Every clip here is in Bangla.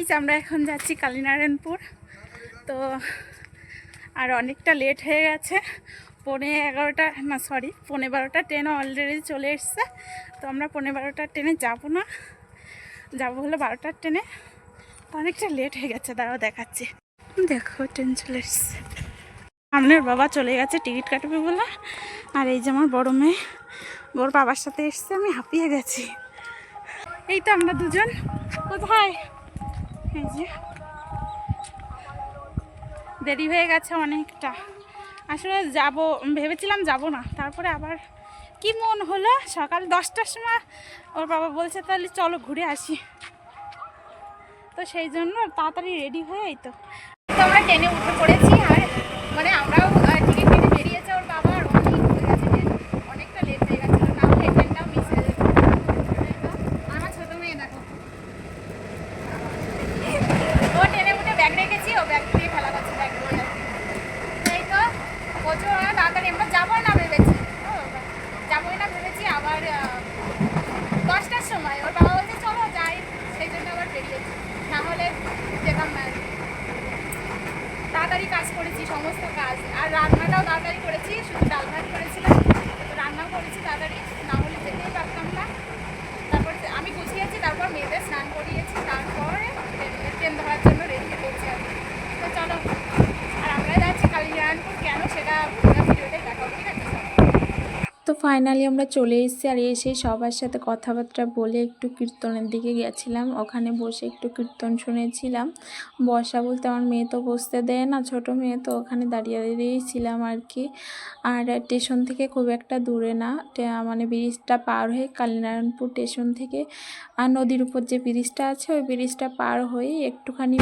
গাইজ আমরা এখন যাচ্ছি কালীনারায়ণপুর। তো আর অনেকটা লেট হয়ে গেছে, 11:15 না সরি 12:15 ট্রেন অলরেডি চলে এসছে। তো আমরা 12:15 ট্রেনে যাবো না, যাবো হলো 12টার ট্রেনে। তো অনেকটা লেট হয়ে গেছে, দাঁড়াও দেখাচ্ছি। দেখো ট্রেন চলে এসছে, সামনের বাবা চলে গেছে টিকিট কাটবে বলে। আর এই যে আমার বড় মেয়ে, ওর বাবার সাথে এসছে, আমি হাঁপিয়ে গেছি। এই তো আমরা দুজন, কোথায় এই যে দেরি হয়ে গেছে অনেকটা। আসলে যাব ভেবেছিলাম যাব না, তারপরে আবার কি মন হলো, সকাল 10টার সময় ওর বাবা বলছে তাহলে চলো ঘুরে আসি। তো সেই জন্য তাড়াতাড়ি রেডি হয়ে এই তো আমরা ট্রেনে উঠে পড়েছি। আর মানে আমরাও টিকিট কেটে বেরিয়েছে ওর বাবা, আর অনেক হয়ে গেছে ট্রেন, অনেকটা লেট হয়ে গেছিলো, না হলে ট্রেনটাও মিস হয়ে যেত। আমার ছোটো মেয়ে দেখো, ও ট্রেনে উঠে ব্যাগ রেখেছি, ও ব্যাগ দিয়ে খেলা করছে, ব্যাগ নিয়ে যাচ্ছে। এই তো প্রচুর তাড়াতাড়ি আমরা যাবো না ভেবেছি, যাবোই না ভেবেছি, আবার 10টার সময় ওর বাবা বলছে চলো যাই, সেই জন্য আবার বেরিয়েছি, না হলে যেতাম না। তাড়াতাড়ি কাজ করেছি সমস্ত কাজ, আর রান্নাটাও তাড়াতাড়ি করেছি, শুধু ডাল ভাত করেছিলাম, রান্নাও করেছি তাড়াতাড়ি, না হলে যেতেই পারতাম না। তারপর আমি গুছিয়েছি, তারপর মেয়েদের স্নান করিয়েছি, তারপরে ট্রেন ধরার জন্য রেডি হয়েছি আর। তো চলো, আর আমরা যাচ্ছি কালীনারায়ণপুর, কেন সেটা ভিডিওটাই দেখাবো, ঠিক আছে? তো ফাইনালি আমরা চলে এসেছি, আর এসে সবার সাথে কথাবার্তা বলে একটু কীর্তনের দিকে গেছিলাম, ওখানে বসে একটু কীর্তন শুনেছিলাম। বসা বলতে আমার মেয়ে তো বসতে দেয় না, ছোট মেয়ে, তো ওখানে দাঁড়িয়ে দাঁড়িয়েছিলাম আর কি। আর স্টেশন থেকে খুব একটা দূরে না, মানে ব্রিজটা পার হয়ে কালীনারায়ণপুর স্টেশন থেকে আর নদীর উপর যে ব্রিজটা আছে ওই ব্রিজটা পার হয়ে একটুখানি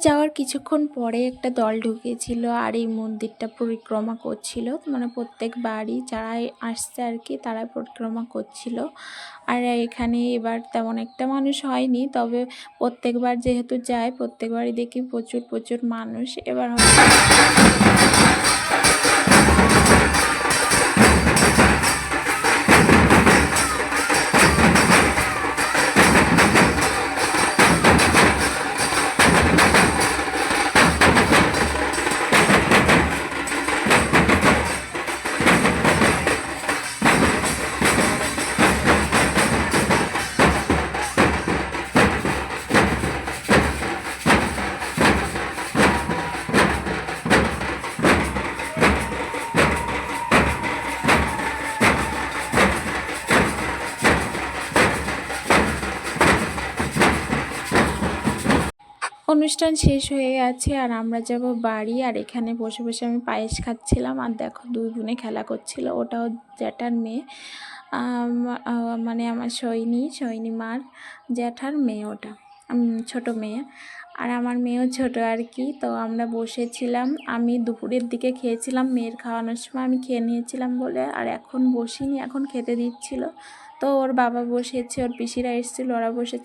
যাওয়ার কিছুক্ষণ পরে একটা দল ঢুকেছিল, আর এই মন্দিরটা পরিক্রমা করছিল, মানে প্রত্যেক বাড়ি যারা আসছে আর কি তারা পরিক্রমা করছিল। আর এখানে এবার তেমন একটা মানুষ হয়নি, তবে প্রত্যেকবার যেহেতু যায় প্রত্যেকবারই দেখি প্রচুর প্রচুর মানুষ। এবার অনুষ্ঠান শেষ হয়ে গেছে, আর আমরা যাব বাড়ি। আর এখানে বসে বসে আমি পায়েস খাচ্ছিলাম, আর দেখো দুই বোনে খেলা করছিল, ওটাও জ্যাঠার মেয়ে, মানে আমার সৈনী মার জ্যাঠার মেয়ে, ওটা ছোট মেয়ে, আর আমার মেয়েও ছোট আর কি। তো আমরা বসেছিলাম, আমি দুপুরের দিকে খেয়েছিলাম, মেয়ের খাওয়ানোর সময় আমি খেয়ে নিয়েছিলাম বলে, আর এখন বসিনি, এখন খেতে দিচ্ছিল। তো ওর বাবা বসেছে, ওর পিসিরা এসেছিলো, ওরা বসেছে।